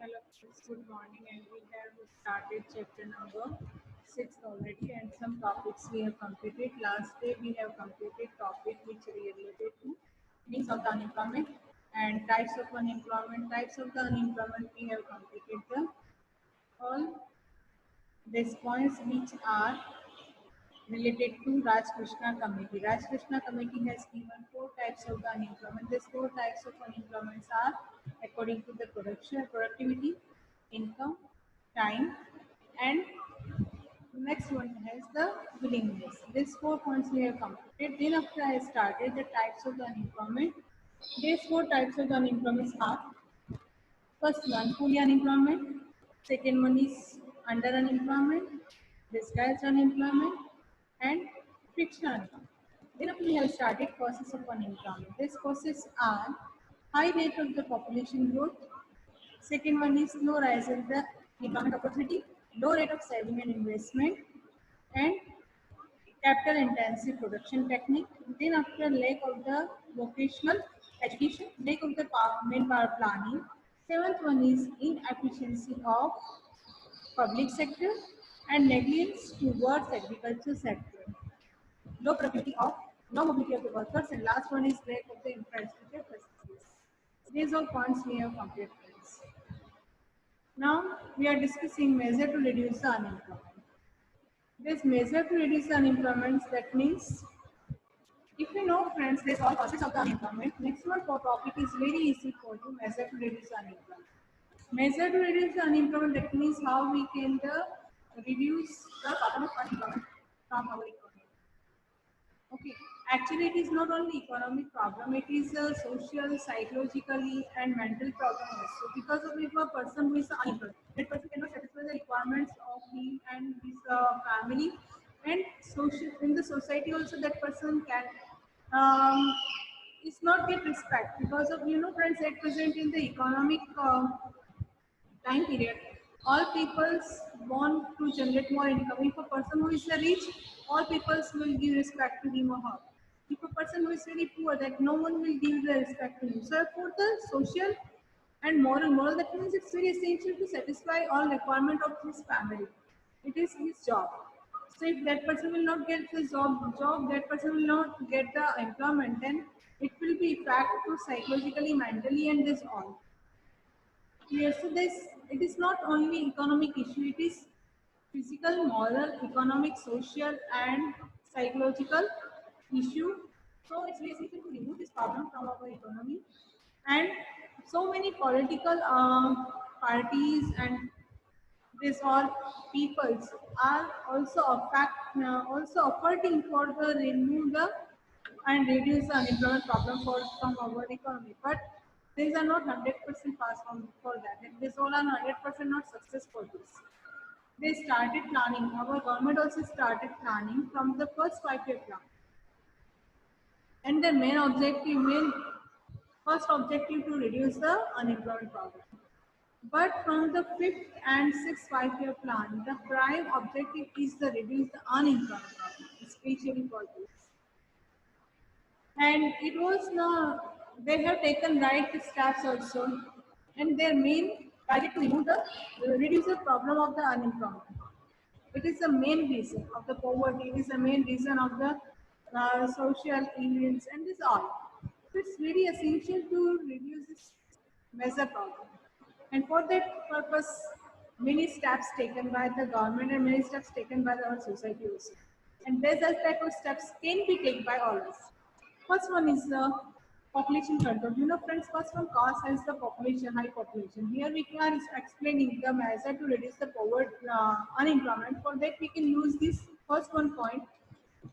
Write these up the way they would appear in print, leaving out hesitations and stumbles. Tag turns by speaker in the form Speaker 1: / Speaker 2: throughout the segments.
Speaker 1: Hello, friends. Good morning, and we have started chapter number 6 already, and some topics we have completed. Last day we have completed topic which related to means of the unemployment and types of unemployment. Types of the unemployment we have completed the all these points which are related to Raj Krishna Committee. Raj Krishna Committee has given four types of the unemployment. These four types of unemployments are according to the productivity, income, time, and next one has the willingness. These 4 points we have completed. Then after I started the types of the unemployment. These four types of the unemployments are first one fully unemployment, second one is under unemployment, disguised unemployment, and frictional unemployment. Then we have started causes of unemployment. These causes are high rate of the population growth, second one is low rise in the employment opportunity, low rate of saving and investment, and capital intensive production technique. Then after lack of the vocational education, lack of the manpower planning. Seventh one is inefficiency of public sector and negligence towards agriculture sector. Low productivity of low mobility of the workers, and last one is lack of the infrastructure facilities. These are points we have completed. Now we are discussing measure to reduce the unemployment. This measure to reduce the unemployment, that means if you know friends, there's all causes of the unemployment. Next one for topic is very easy for you, measure to reduce the unemployment. Measure to reduce the unemployment, that means how we can reduce the problem of unemployment from our economy. Okay, actually it is not only economic problem, it is a social, psychologically and mental problem also. Because of if a person who is unemployed, that person cannot satisfy the requirements of him and his family, and social in the society also that person can um, is not get respect because of friends at present in the economic time period, all peoples want to generate more income. If a person who is rich, all peoples will give respect to him or her. If a person who is very poor, that no one will give the respect to him. So for the social and moral, that means it's very essential to satisfy all requirement of his family. It is his job. So if that person will not get the job, that person will not get the employment, then it will be effect to psychologically, mentally, and this all. Yes, so this it is not only economic issue, it is physical, moral, economic, social, and psychological issue. So it's basically to remove this problem from our economy. And so many political parties and these all peoples are also also operating for the remove the and reduce the unemployment problem from our economy. But these are not 100% pass on for that. And these all are 100% not success for this. They started planning. Our government also started planning from the first 5 year plan. And the main first objective to reduce the unemployment problem. But from the fifth and sixth 5 year plan, the prime objective is to reduce the unemployment problem, especially for this. And it was they have taken right steps also, and their main target to remove the reduce the problem of the unemployment. It is the main reason of the poverty. It is the main reason of the social evils, and this all. So it's very essential to reduce this measure problem. And for that purpose, many steps taken by the government and many steps taken by our society also. And these type of steps can be taken by all of us. First one is the population control. Friends, first one cause has the population, high population. Here we are explaining the measure to reduce the poverty, unemployment. For that, we can use this first one point,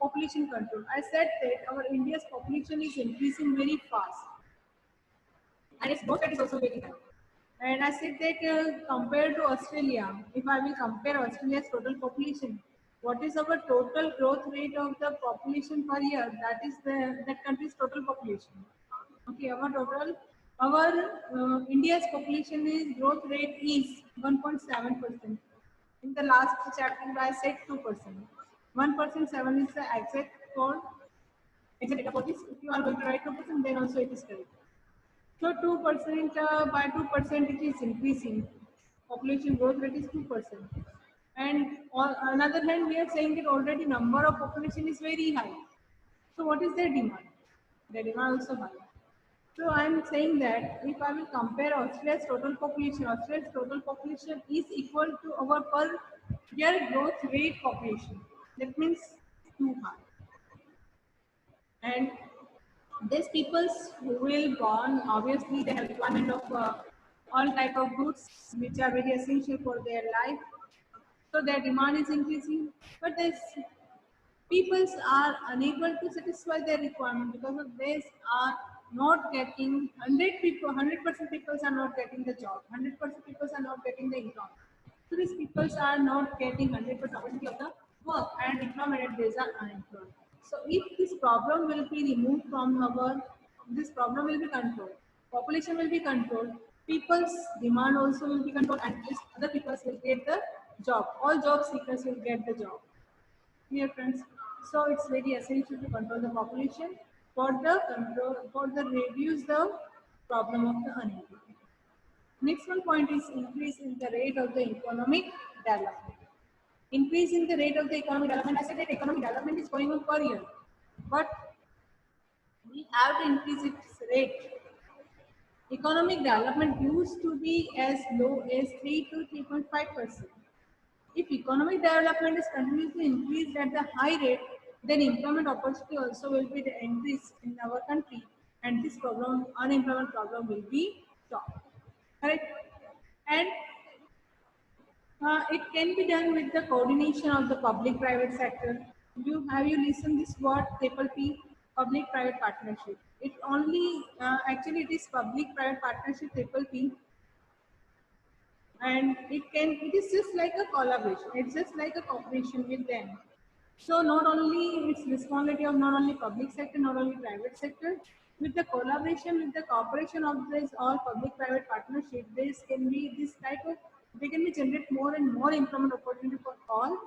Speaker 1: population control. I said that our India's population is increasing very fast, and its growth rate is also very high. And I said that compared to Australia, if I will compare Australia's total population, what is our total growth rate of the population per year? That is that country's total population. Okay, our India's population is growth rate is 1.7%. In the last chapter, I said 2%. 1% 7 is the exact for exact data for this. If you are going to write 2%, then also it is correct. So 2% by 2% it is increasing. Population growth rate is 2%. And on another hand, we are saying that already number of population is very high. So what is their demand? Their demand also high. So I am saying that if I will compare Australia's total population is equal to our per year growth rate population. That means too high. And these peoples who will born, obviously they have requirement of all type of goods which are very essential for their life. So their demand is increasing, but these peoples are unable to satisfy their requirement because of this are not getting 100% people are not getting the job, 100% people are not getting the income. So these people are not getting 100% opportunity of the work and employment and they are unemployed. So if this problem will be removed from our, this problem will be controlled, population will be controlled, people's demand also will be controlled, and these other people will get the job. All job seekers will get the job. Dear friends, so it's very essential to control the population for the control for the reduce the problem of the unemployment. Next one point is increase in the rate of the economic development. Increase in the rate of the economic development. I said that economic development is going on per year, but we have to increase its rate. Economic development used to be as low as 3 to 3.5%. If economic development is continuously increased at the high rate, then employment opportunity also will be increased in our country, and this problem, unemployment problem, will be solved. Correct? And it can be done with the coordination of the public-private sector. You listened this word triple P, public-private partnership. It only actually it is public-private partnership triple P, and it is just like a collaboration, it's just like a cooperation with them. So not only it's responsibility of not only public sector, not only private sector, with the collaboration, with the cooperation of this all public private partnership, this can be this type of, they can be generate more and more employment opportunity for all,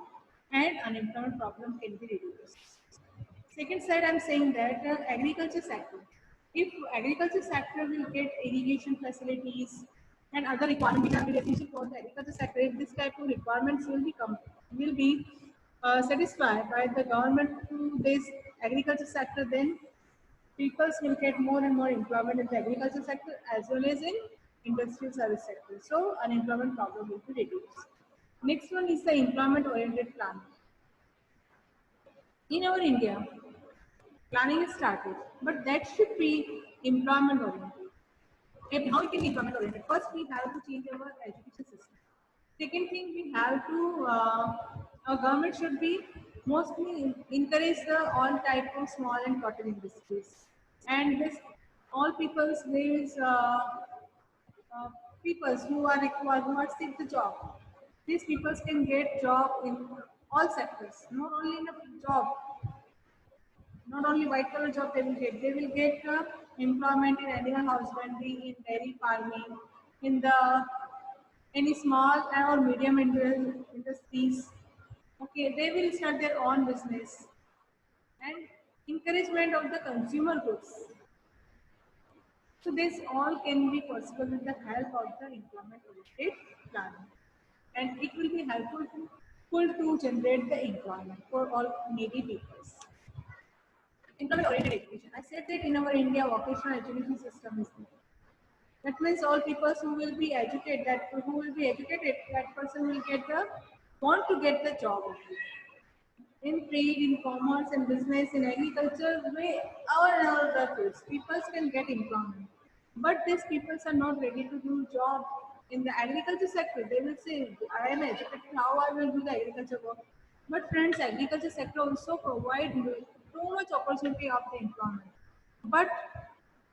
Speaker 1: and unemployment problem can be reduced. Second side, I'm saying that agriculture sector. If agriculture sector will get irrigation facilities and other requirements which are very essential for the agriculture sector, if this type of requirements will be satisfied by the government to this agriculture sector, then people will get more and more employment in the agriculture sector as well as in industrial service sector. So unemployment problem will be reduced. Next one is the employment oriented planning. In our India, planning is started, but that should be employment oriented. And how it can be employment oriented? First, we have to change our education system. Second thing, we have to our government should be mostly encourage the all type of small and cottage industries, and this all people's ways peoples who are required, who are seek the job. These peoples can get job in all sectors, not only in a job, not only white collar job they will get employment in animal husbandry, in dairy farming, in the any small or medium industries. Okay, they will start their own business, and encouragement of the consumer goods. So this all can be possible with the help of the employment oriented planning, and it will be helpful to generate the employment for all needy peoples. Employment oriented education. I said that in our India, vocational education system is there. That means all people who will be educated, that person will get the want to get the job only. In trade, in commerce, in business, in agriculture, we our other fields, people can get employment. But these people are not ready to do job in the agriculture sector. They will say, I am educated, how I will do the agriculture work. But friends, agriculture sector also provide too much opportunity of the employment. But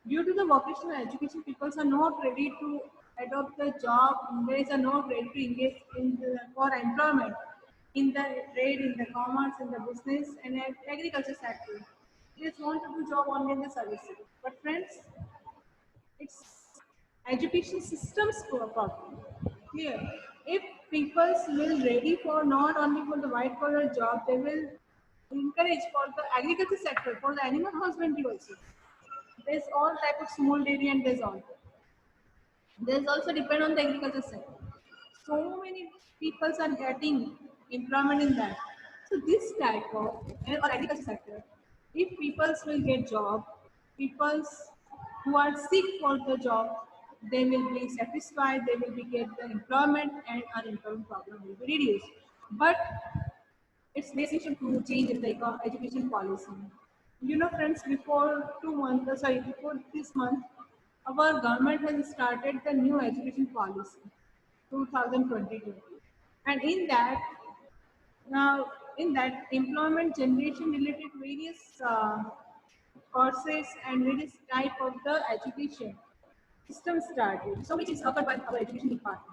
Speaker 1: due to the vocational education, people are not ready to adopt the job. They are not ready to engage in for employment in the trade, in the commerce, in the business, and agriculture sector. They just want to do job only in the service sector. But friends, it's education systems problem. Clear. If people will ready for not only for the white collar job, they will encourage for the agriculture sector, for the animal husbandry also. There's all type of small dairy and there's all. There's also depend on the agriculture sector. So many people are getting employment in that. So this type of or agriculture sector, if people will get job, people who are seek for the job, they will be satisfied, they will be get the employment and unemployment problem will be reduced. But it's essential to change in the education policy. You know, friends, before 2 months, before this month, our government has started the new education policy, 2022, and in that employment generation related various courses and various type of the education system started. So which is offered by our education department.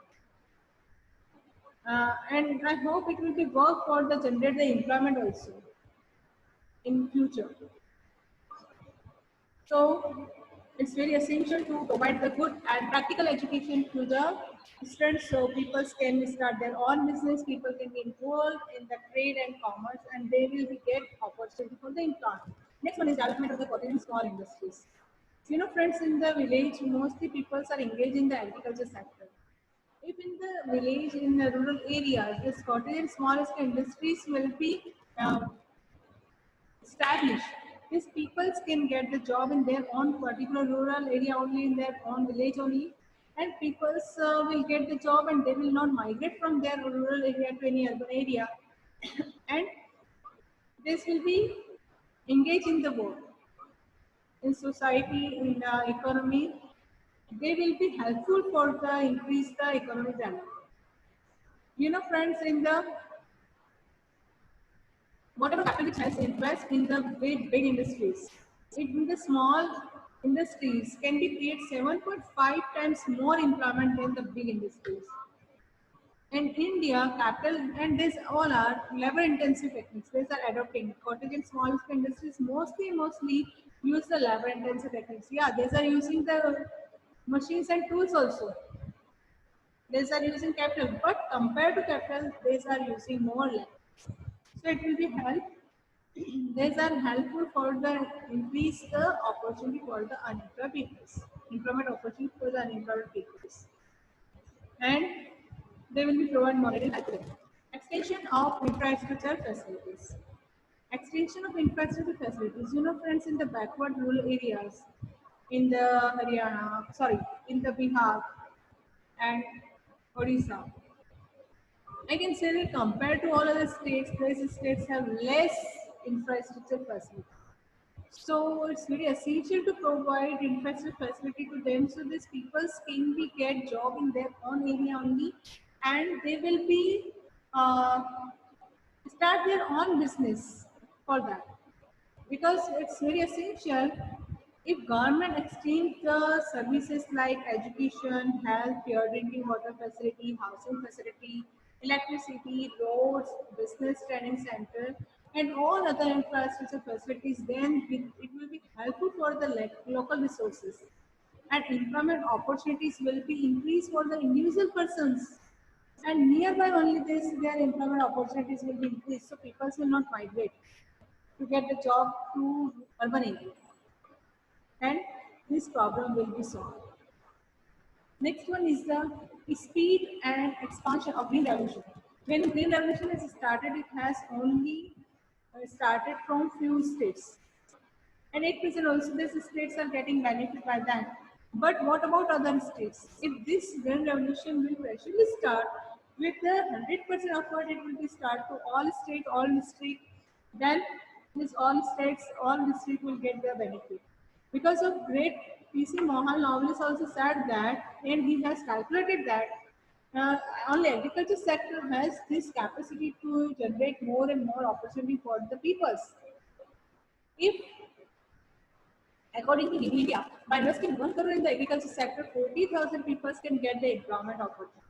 Speaker 1: And I hope it will be work for the generate the employment also in future. So it's very essential to provide the good and practical education to the students so people can start their own business, people can be involved in the trade and commerce and they will be get opportunity for the employment. Next one is development of the cottage and small industries. You know, friends, in the village, mostly people are engaged in the agriculture sector. If in the village, in the rural areas, this cottage and small scale industries will be established. These people can get the job in their own particular rural area only, in their own village only, and people will get the job and they will not migrate from their rural area to any urban area, and this will be engaged in the work, in society, in the economy. They will be helpful for the increase the economic development. You know, friends, in the whatever capital which has invest in the big industries, in the small industries can be create 7.5 times more employment than the big industries. In India, capital and these all are labor intensive techniques. These are adopting. Cottage and small scale industries mostly use the labor intensive techniques. Yeah, these are using the machines and tools also. These are using capital, but compared to capital, these are using more land. So it will be help. These are helpful for the increase the opportunity for the unemployed peoples, employment opportunity for the unemployed peoples, and they will be provide monetary help. Extension of infrastructure facilities. Extension of infrastructure facilities. You know, friends, in the backward rural areas, in the Haryana, sorry, in the Bihar and Odisha, I can say that compared to all other states, these states have less infrastructure facilities. So it's very essential to provide infrastructure facility to them so these people can be get job in their own area only, and they will be uh, start their own business for that, because it's very essential. If government extend the services like education, health, pure drinking water facility, housing facility, electricity, roads, business training center, and all other infrastructure facilities, then it will be helpful for the local resources. And employment opportunities will be increased for the individual persons. And nearby only this, their employment opportunities will be increased, so people will not migrate to get the job to urban area, and this problem will be solved. Next one is the speed and expansion of green revolution. When green revolution is started, it has only started from few states, and 8% also these states are getting benefit by that. But what about other states? If this green revolution will actually start with the 100% effort, it will be start to all states, all districts, then this all states, all districts will get their benefit. Because of great PC Mohan novelist also said that, and he has calculated that uh, only agriculture sector has this capacity to generate more and more opportunity for the peoples. If according to India, by investing 1 crore in the agriculture sector, 40,000 people can get the employment opportunity.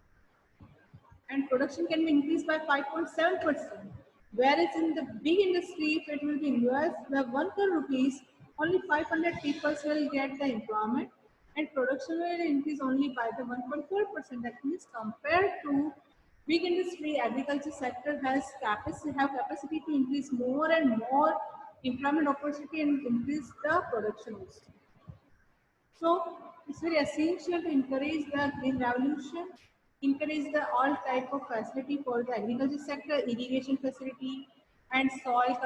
Speaker 1: And production can be increased by 5.7%. Whereas in the big industry, if it will be invest the 1 crore rupees, only 500 people will get the employment, and production will increase only by the 1.4%. That means compared to big industry, agriculture sector has capacity to increase more and more employment opportunity and increase the production also. So it's very essential to encourage the green revolution, encourage the all type of facility for the agriculture sector, irrigation facility, and soil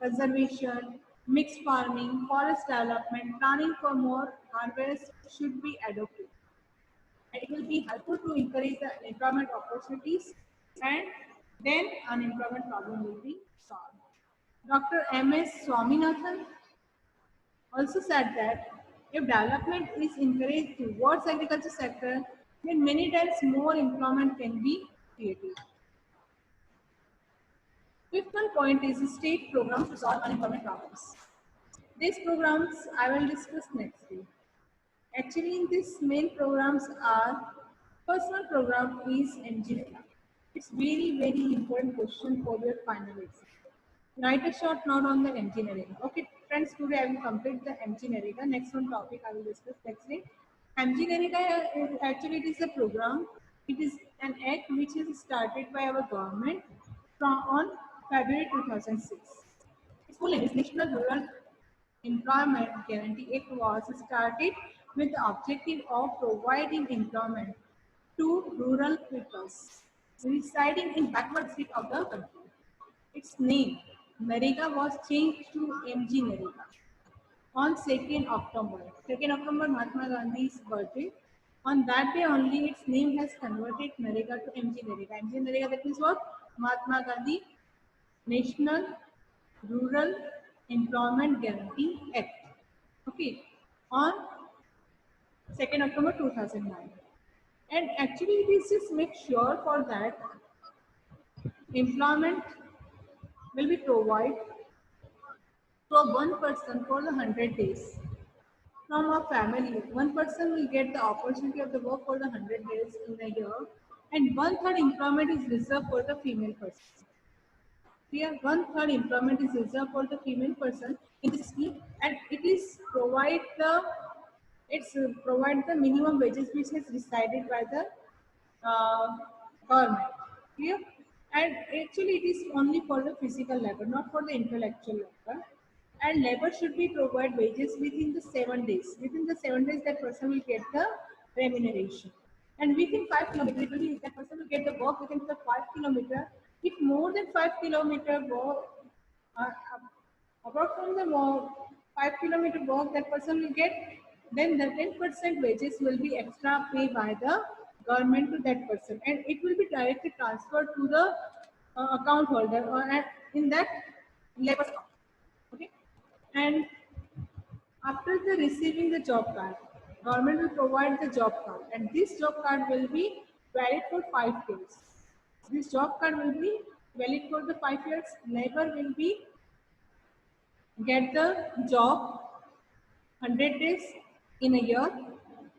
Speaker 1: conservation, mixed farming, forest development, planning for more harvest should be adopted. And it will be helpful to encourage the employment opportunities, and then unemployment problem will be solved. Dr. M.S. Swaminathan also said that if development is encouraged towards agriculture sector, then many times more employment can be created. Fifth one point is state programs to solve unemployment problems. These programs I will discuss next week. Actually, in these main programs are first one program is engineering. It's very important question for your final exam. Write a short note on the engineering. Okay, friends, today I will complete the engineering. Next one topic I will discuss next week. Engineering actually it is a program. It is an act which is started by our government from on February 2006. Its full name is National Rural Employment Guarantee Act was started with the objective of providing employment to rural peoples residing in backward districts of the country. Its name, Narega, was changed to MG Narega on 2nd October. 2nd October, Mahatma Gandhi's birthday. On that day only, its name has converted Narega to MG Narega. MG Narega, that means what? Mahatma Gandhi National Rural Employment Guarantee Act. Okay, on 2nd October 2009. And actually, it is just make sure for that employment will be provided for one person for the 100 days. From a family, one person will get the opportunity of the work for the 100 days in a year, and one third employment is reserved for the female person. Here, one third employment is reserved for the female person in this scheme, and it is provide the minimum wages which is decided by the uh, government. Clear? And actually, it is only for the physical labor, not for the intellectual labor. And labor should be provide wages within the 7 days. Within the 7 days, that person will get the remuneration. And within 5 kilometers, that person will get the work within the 5 kilometer. If more than 5 kilometer work, uh, apart from the work, 5 kilometer work that person will get, then the 10% wages will be extra pay by the government to that person, and it will be directly transferred to the account holder or in that labor account. Okay, and after the receiving the job card, government will provide the job card, and this job card will be valid for 5 years. This job card will be valid for the 5 years. Labor will be get the job 100 days in a year,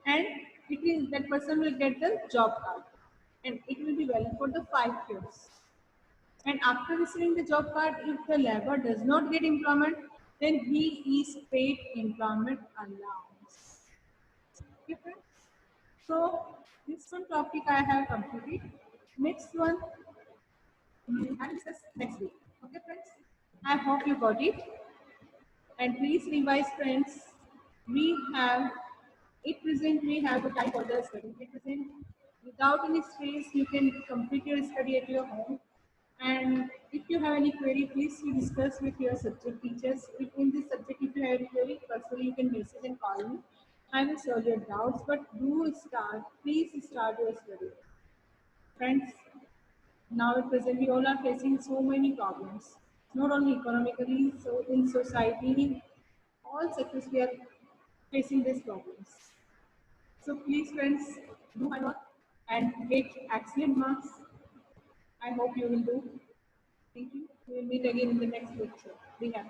Speaker 1: and it is that person will get the job card, and it will be valid for the 5 years. And after receiving the job card, if the labor does not get employment, then he is paid employment allowance. Okay, friends? So this one topic I have completed. Next one I'll discuss next week. Okay, friends? I hope you got it. And please revise, friends. We have at present we have a time for the study. At present, without any stress, you can complete your study at your home. And if you have any query, please you discuss with your subject teachers. If in this subject, if you have any query, personally you can message and call me. I will solve your doubts. But do start. Please start your study, friends. Now at present, we all are facing so many problems, not only economically, so in society, in all sectors we are facing these problems. So please friends, do my work and get excellent marks. I hope you will do. Thank you. We will meet again in the next lecture. Be happy.